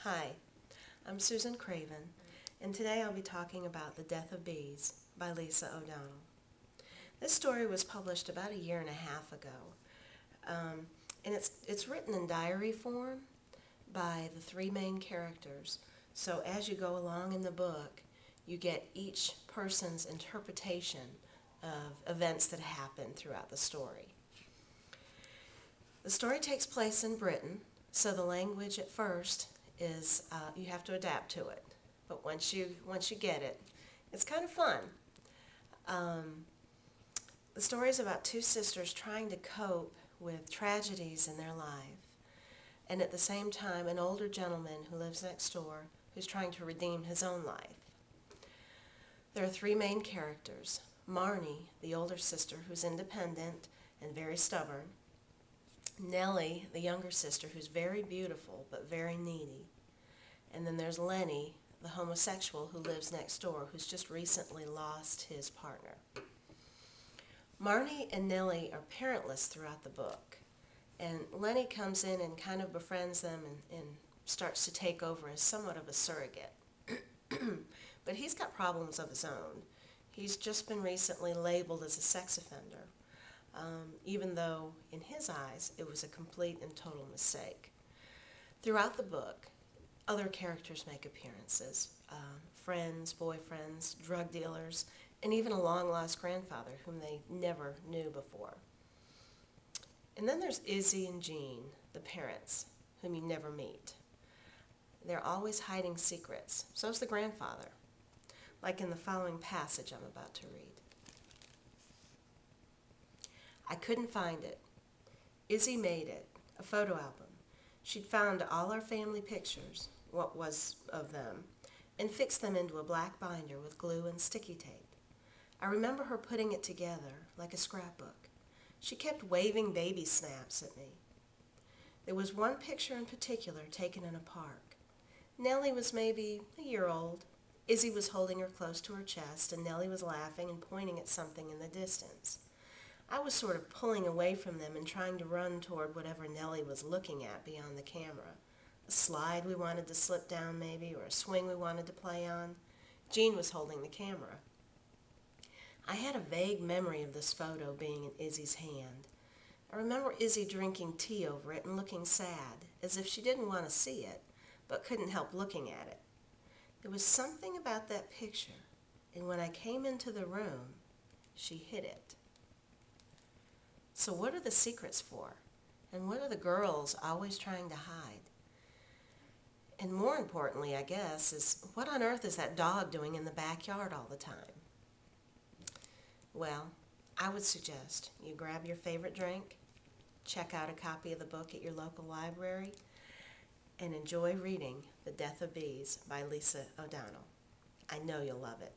Hi, I'm Susan Craven, and today I'll be talking about The Death of Bees by Lisa O'Donnell. This story was published about a year and a half ago, and it's written in diary form by the three main characters. So as you go along in the book, you get each person's interpretation of events that happen throughout the story. The story takes place in Britain, so the language at first is you have to adapt to it. But once you get it, it's kind of fun. The story is about two sisters trying to cope with tragedies in their life, and at the same time an older gentleman who lives next door who's trying to redeem his own life. There are three main characters: Marnie, the older sister who's independent and very stubborn; Nellie, the younger sister who's very beautiful but very needy; and then there's Lenny, the homosexual who lives next door, who's just recently lost his partner. Marnie and Nellie are parentless throughout the book, and Lenny comes in and kind of befriends them and starts to take over as somewhat of a surrogate. But he's got problems of his own. He's just been recently labeled as a sex offender, even though in his eyes it was a complete and total mistake. Throughout the book, other characters make appearances: friends, boyfriends, drug dealers, and even a long-lost grandfather whom they never knew before. And then there's Izzy and Jean, the parents, whom you never meet. They're always hiding secrets. So's the grandfather, like in the following passage I'm about to read. I couldn't find it. Izzy made it, a photo album. She'd found all our family pictures, what was of them, and fixed them into a black binder with glue and sticky tape. I remember her putting it together like a scrapbook. She kept waving baby snaps at me. There was one picture in particular taken in a park. Nellie was maybe a year old. Izzy was holding her close to her chest, and Nellie was laughing and pointing at something in the distance. I was sort of pulling away from them and trying to run toward whatever Nellie was looking at beyond the camera. A slide we wanted to slip down maybe, or a swing we wanted to play on. Jean was holding the camera. I had a vague memory of this photo being in Izzy's hand. I remember Izzy drinking tea over it and looking sad, as if she didn't want to see it, but couldn't help looking at it. There was something about that picture, and when I came into the room, she hid it. So what are the secrets for? And what are the girls always trying to hide? And more importantly, I guess, is what on earth is that dog doing in the backyard all the time? Well, I would suggest you grab your favorite drink, check out a copy of the book at your local library, and enjoy reading The Death of Bees by Lisa O'Donnell. I know you'll love it.